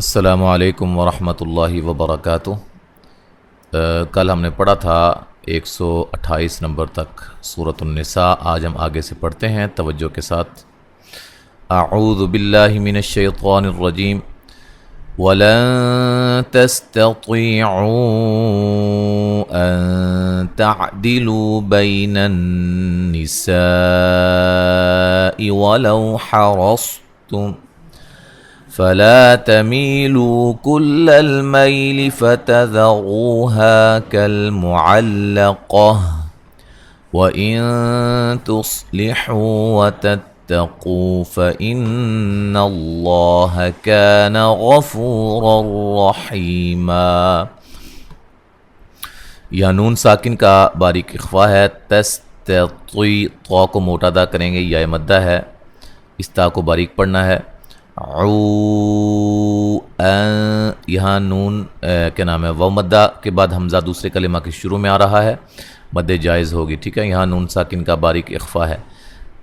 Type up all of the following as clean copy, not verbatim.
السلام علیکم ورحمۃ اللہ وبرکاتہ۔ کل ہم نے پڑھا تھا 128 نمبر تک سورۃ النساء۔ آج ہم آگے سے پڑھتے ہیں توجہ کے ساتھ۔ اعوذ باللہ من الشیطان الرجیم وَلَن تَسْتَطِيعُوا أَن تَعْدِلُوا بَيْنَ النِّسَاءِ وَلَوْ حَرَصْتُمْ فَلَا تَمِيلُوا كُلَّ الْمَيْلِ فَتَذَرُوهَا كَالْمُعَلَّقَةِ وَإِن تُصْلِحُوا وَتَتَّقُوا فَإِنَّ اللَّهَ كَانَ غَفُورًا رَحِيمًا۔ یہ نون ساکن کا باریک اخفا ہے۔ تستطیع، طا کو موٹا ادا کریں گے، یا مدہ ہے، اس تا کو باریک پڑھنا ہے۔ یہاں نون کیا نام ہے، و مدہ کے بعد حمزہ دوسرے کلمہ کے شروع میں آ رہا ہے، مد جائز ہوگی، ٹھیک ہے۔ یہاں نون ساکن کا باریک اخفا ہے۔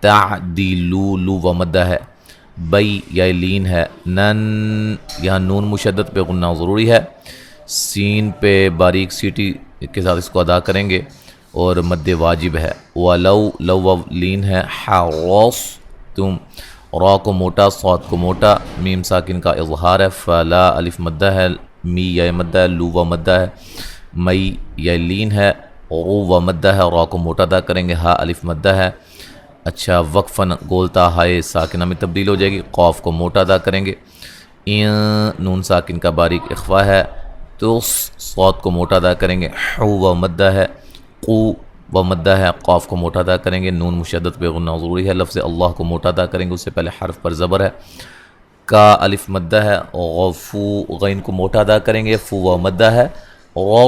تعدلو، لو و مدہ ہے۔ بئی یا لین ہے۔ نن، یہاں نون مشدد پہ غنہ ضروری ہے، سین پہ باریک سیٹی کے ساتھ اس کو ادا کریں گے، اور مد واجب ہے۔ ولو، لو و لین ہے۔ حرصتم، را کو موٹا، صاد کو موٹا، میم ساکن کا اظہار ہے۔ فلا، الف مدہ ہے، می یا مدہ ہے، لو و مدہ ہے۔ مئی یا لین ہے، رو و مدہ ہے، را کو موٹا ادا کریں گے، ہا الف مدہ ہے۔ اچھا، وقفن گولتا ہائے ساکنہ میں تبدیل ہو جائے گی، قاف کو موٹا ادا کریں گے۔ نون ساکن کا باریک اخفا ہے۔ تو صاد کو موٹا ادا کریں گے، حو و مدہ ہے۔ قو و مدہ ہے، قاف کو موٹا ادا کریں گے، نون مشدد پہ غنہ ضروری ہے۔ لفظ اللہ کو موٹا ادا کریں گے، اس سے پہلے حرف پر زبر ہے۔ کا الف مدہ ہے۔ غفو، غین کو موٹا ادا کریں گے، فو و مدہ ہے۔ غ،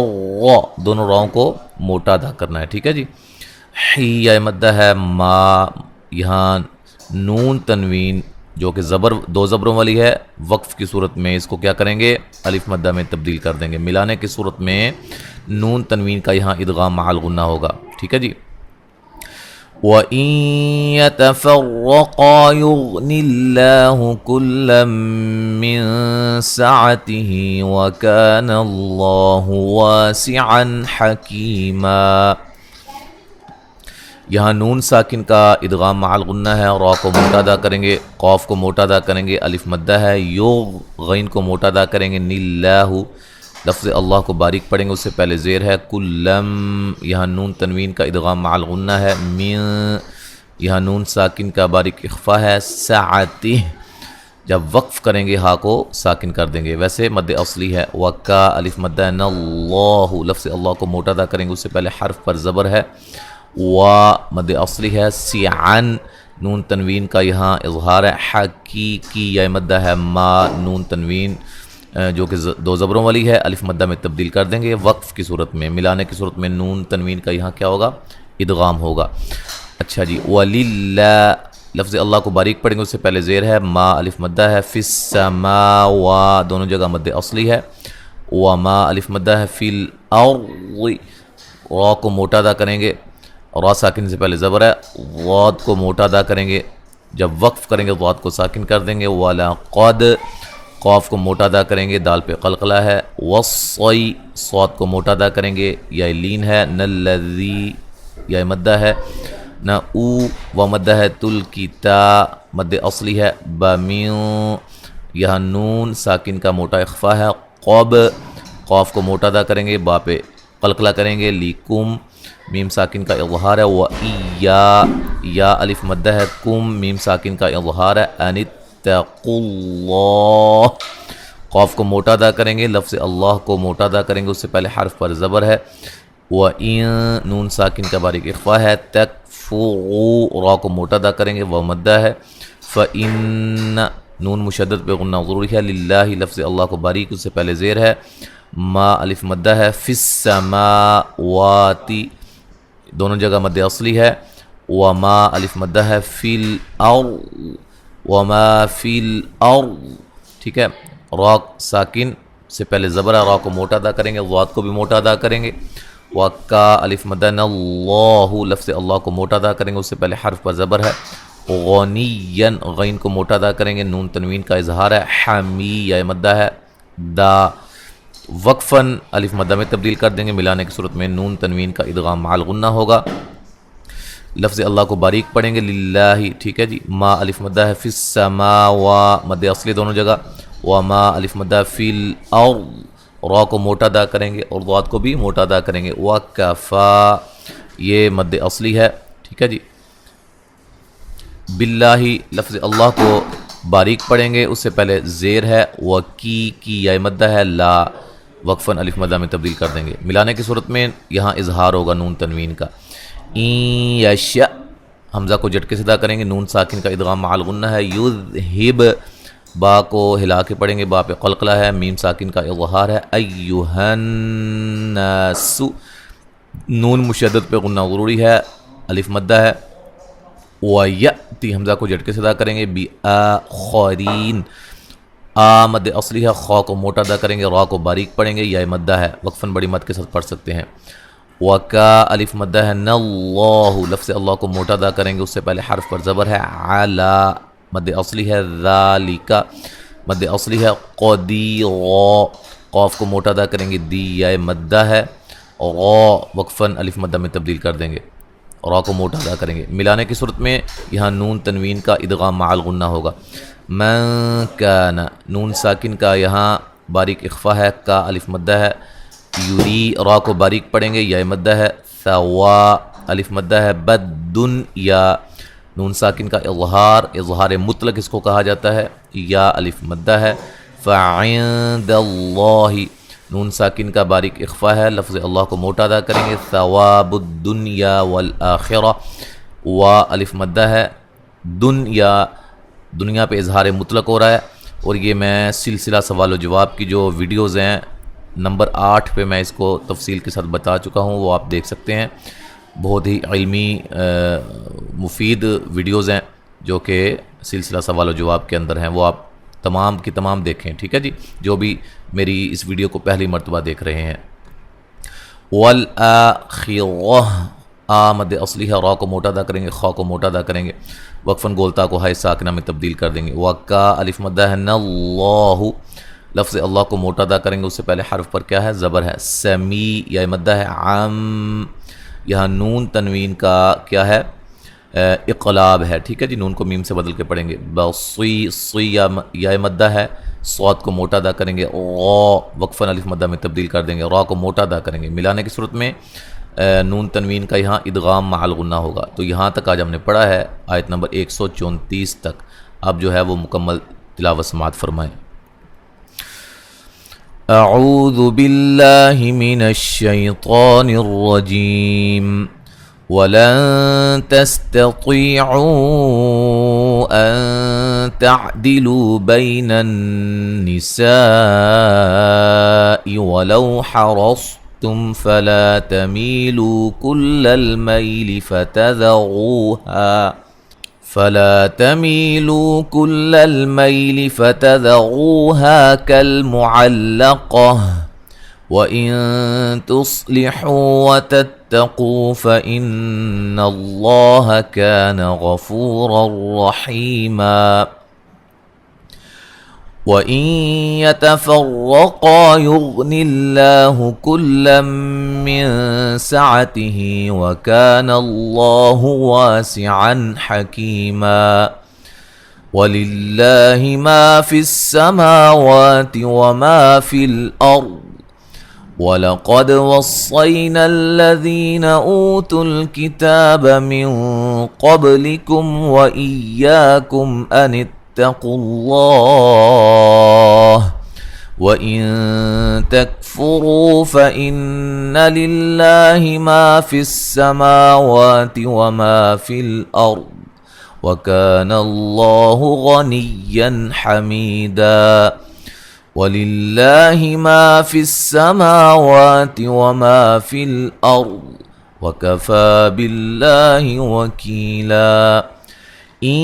دونوں راؤں کو موٹا ادا کرنا ہے، ٹھیک ہے جی۔ حی یا مدہ ہے۔ ما، یہاں نون تنوین جو کہ دو زبروں والی ہے، وقف کی صورت میں اس کو کیا کریں گے، الف مدہ میں تبدیل کر دیں گے۔ ملانے کی صورت میں نون تنوین کا یہاں ادغام مع الغنہ ہوگا، ٹھیک ہے جی۔ وَإِن يَتَفَرَّقَا يُغْنِ اللَّهُ كُلًّا مِّن سَعَتِهِ وَكَانَ اللَّهُ وَاسِعًا حَكِيمًا۔ یہاں نون ساکن کا ادغام مع الغنہ ہے، را کو موٹا ادا کریں گے، قاف کو موٹا ادا کریں گے، الف مدہ ہے۔ غین کو موٹا ادا کریں گے، نِلَّهُ، لفظ اللہ کو باریک پڑھیں گے، اس سے پہلے زیر ہے۔ کلم، یہاں نون تنوین کا ادغام مع الغنہ ہے۔ من، یہاں نون ساکن کا باریک اخفا ہے۔ سعتہ، جب وقف کریں گے ہا کو ساکن کر دیں گے، ویسے مد اصلی ہے۔ وکا، الف مدہ ہے۔ نَاللَّهُ، لفظ اللہ کو موٹا ادا کریں گے، اس سے پہلے حرف پر زبر ہے۔ مد اصلی ہے۔ سعن، نون تنوین کا یہاں اظہار ہے۔ حقیقی یا مدہ ہے۔ ما، نون تنوین جو کہ دو زبروں والی ہے، الف مدہ میں تبدیل کر دیں گے وقف کی صورت میں۔ ملانے کی صورت میں نون تنوین کا یہاں کیا ہوگا، ادغام ہوگا۔ اچھا جی، وَلِلَّهِ، لفظ اللہ کو باریک پڑھیں گے، اس سے پہلے زیر ہے۔ ما، الف مدہ ہے۔ فِي السَّمَاوَاتِ، دونوں جگہ مد اصلی ہے۔ وَما، الف مدہ ہے۔ فِي الْأَرْضِ، را کو موٹا ادا کریں گے، را ساکن سے پہلے زبر ہے۔ ضاد کو موٹا ادا کریں گے، جب وقف کریں گے ضاد کو ساکن کر دیں گے۔ وَلَقَدْ، قاف کو موٹا ادا کریں گے، دال پہ قلقلہ ہے۔ وصی، صاد کو موٹا ادا کریں گے، یا لین ہے۔ نلذی، یا مدہ ہے۔ نہ او و مدہ ہے۔ تل کی تا، مد اصلی ہے۔ بمین، یہاں نون ساکن کا موٹا اخفا ہے۔ قب، قاف کو موٹا ادا کریں گے، با پہ قلقلہ کریں گے۔ لیکم، میم ساکن کا اظہار ہے۔ وَإِيَّا، یا الف مدہ ہے۔ کم، میم ساکن کا اظہار ہے۔ اتقوا اللہ، قاف کو موٹا ادا کریں گے، لفظ اللہ کو موٹا ادا کریں گے، اس سے پہلے حرف پر زبر ہے۔ وَإِن، نون ساکن کا باریک اخفا ہے۔ تکفروا، را کو موٹا ادا کریں گے، و مدہ ہے۔ فَإِنَّ، نون مشدد پہ غنہ ضروری ہے۔ للہ، لفظ اللہ کو باریک، اس سے پہلے زیر ہے۔ ما، الف مدہ ہے۔ فِي السَّمَاوَاتِ، دونوں جگہ مد اصلی ہے۔ وما، الف مدہ ہے۔ فِي الْأَرْضِ، وما فی الارض، ٹھیک ہے۔ را ساکن سے پہلے زبر ہے، را کو موٹا ادا کریں گے، ضاد کو بھی موٹا ادا کریں گے۔ وکا، الف مدہ، اللہ، لفظ اللہ کو موٹا ادا کریں گے، اس سے پہلے حرف پر زبر ہے۔ غنی، غین کو موٹا ادا کریں گے، نون تنوین کا اظہار ہے۔ حمی، یا مدہ ہے۔ دا وقفاً الف مدہ میں تبدیل کر دیں گے، ملانے کی صورت میں نون تنوین کا ادغام مع الغنہ ہوگا۔ لفظ اللہ کو باریک پڑھیں گے للہ، ٹھیک ہے جی۔ ما الف مدہ ہے فی السماء مد اصلی دونوں جگہ، وما الف مدہ فی الارض، را کو موٹا ادا کریں گے اور ضاد کو بھی موٹا ادا کریں گے۔ وکفا یہ مد اصلی ہے، ٹھیک ہے جی۔ باللہ لفظ اللہ کو باریک پڑھیں گے، اس سے پہلے زیر ہے، وکی کی یا مدہ ہے، لا وقفاً الف مدہ میں تبدیل کر دیں گے، ملانے کی صورت میں یہاں اظہار ہوگا نون تنوین کا۔ این یشاء حمزہ کو جھٹکے سے ادا کریں گے، نون ساکن کا ادغام مع الغنہ ہے۔ یذہب با کو ہلا کے پڑھیں گے، با پہ قلقلہ ہے، میم ساکن کا اظہار ہے۔ ایھا الناس نون مشدد پہ غنہ ضروری ہے، الف مدہ ہے۔ وَيَأْتِ حمزہ کو جھٹکے سے ادا کریں گے، بِآخَرِينَ آ مد اصلی ہے، خا کو موٹا ادا کریں گے، را کو باریک پڑھیں گے، یا مدہ ہے، وقفاً بڑی مد کے ساتھ پڑھ سکتے ہیں۔ وَكَا الف مدہ ہے، نَاللَّهُ لفظ اللہ کو موٹا ادا کریں گے، اس سے پہلے حرف پر زبر ہے، عَلَى مد اصلی ہے، ذَلِكَ مد اصلی ہے، قَدِيرًا قاف کو موٹا ادا کریں گے، دی یا مدہ ہے، را وقفاً الف مدہ میں تبدیل کر دیں گے، را کو موٹا ادا کریں گے، ملانے کی صورت میں یہاں نون تنوین کا ادغام مع الغنہ ہوگا۔ من کان نون ساکن کا یہاں باریک اخفا ہے، کا الف مدہ ہے، یوری را کو باریک پڑھیں گے، یا مدہ ہے، ثوا الف مدہ ہے، بدن یا نون ساکن کا اظہار مطلق اس کو کہا جاتا ہے، یا الف مدہ ہے۔ فعند اللہ نون ساکن کا باریک اخفا ہے، لفظ اللہ کو موٹا ادا کریں گے، ثواب الدنیا والآخرہ، و الف مدہ ہے، دنیا پہ اظہار مطلق ہو رہا ہے، اور یہ میں سلسلہ سوال و جواب کی جو ویڈیوز ہیں نمبر 8 پہ میں اس کو تفصیل کے ساتھ بتا چکا ہوں، وہ آپ دیکھ سکتے ہیں، بہت ہی علمی مفید ویڈیوز ہیں جو کہ سلسلہ سوال و جواب کے اندر ہیں، وہ آپ تمام کی تمام دیکھیں، ٹھیک ہے جی، جو بھی میری اس ویڈیو کو پہلی مرتبہ دیکھ رہے ہیں۔ والآخرہ آ مد اصلی ہے، را کو موٹا ادا کریں گے، خا کو موٹا ادا کریں گے، وقفاً گولتا کو ہائے ساکنہ میں تبدیل کر دیں گے۔ وکا الف مدہ ہے، نَاللَّهُ لفظ اللہ کو موٹا ادا کریں گے، اس سے پہلے حرف پر کیا ہے، زبر ہے، سمی یا مدہ ہے، عام یہاں نون تنوین کا کیا ہے، اقلاب ہے، ٹھیک ہے جی، نون کو میم سے بدل کے پڑھیں گے۔ بصی یا مدہ ہے، صاد کو موٹا ادا کریں گے، غا وقفاً الف مدہ میں تبدیل کر دیں گے، را کو موٹا ادا کریں گے، ملانے کی صورت میں نون تنوین کا یہاں ادغام مع الغنہ ہوگا۔ تو یہاں تک آج ہم نے پڑھا ہے آیت نمبر 134 تک، اب جو ہے وہ مکمل تلاوت سماعت فرمائیں۔ اعوذ باللہ من الشیطان الرجیم وَلَن تَسْتَطِيعُوا أَن تَعْدِلُوا بَيْنَ النِّسَاءِ وَلَوْ حَرَصْتُمْ فَلَا تَمِيلُوا كُلَّ الْمَيْلِ فَتَذَرُوهَا كَالْمُعَلَّقَةِ وَإِن تُصْلِحُوا وَتَتَّقُوا فَإِنَّ اللَّهَ كَانَ غَفُورًا رَحِيمًا وَإِن يَتَفَرَّقَا يُغْنِ اللَّهُ كُلًّا مِّن سَعَتِهِ وَكَانَ اللَّهُ وَاسِعًا حَكِيمًا وَلِلَّهِ مَا فِي السَّمَاوَاتِ وَمَا فِي الْأَرْضِ وَلَقَدْ وَصَّيْنَا الَّذِينَ أُوتُوا الْكِتَابَ مِنْ قَبْلِكُمْ وَإِيَّاكُمْ أَنِ اتَّقُوا اللَّهَ وَإِن تَكْفُرُوا فَإِنَّ لِلَّهِ مَا فِي السَّمَاوَاتِ وَمَا فِي الْأَرْضِ وَكَانَ اللَّهُ غَنِيًّا حَمِيدًا وَلِلَّهِ مَا فِي السَّمَاوَاتِ وَمَا فِي الْأَرْضِ وَكَفَى بِاللَّهِ وَكِيلًا إِن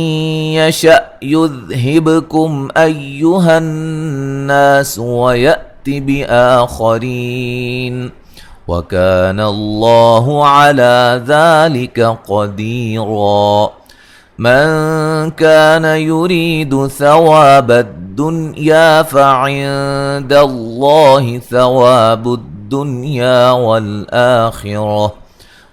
يَشَأْ يُذْهِبْكُمْ أَيُّهَا النَّاسُ وَيَأْتِ بِآخَرِينَ وَكَانَ اللَّهُ عَلَى ذَلِكَ قَدِيرًا من كان يريد ثواب الدنيا فعند الله ثواب الدنيا والآخرة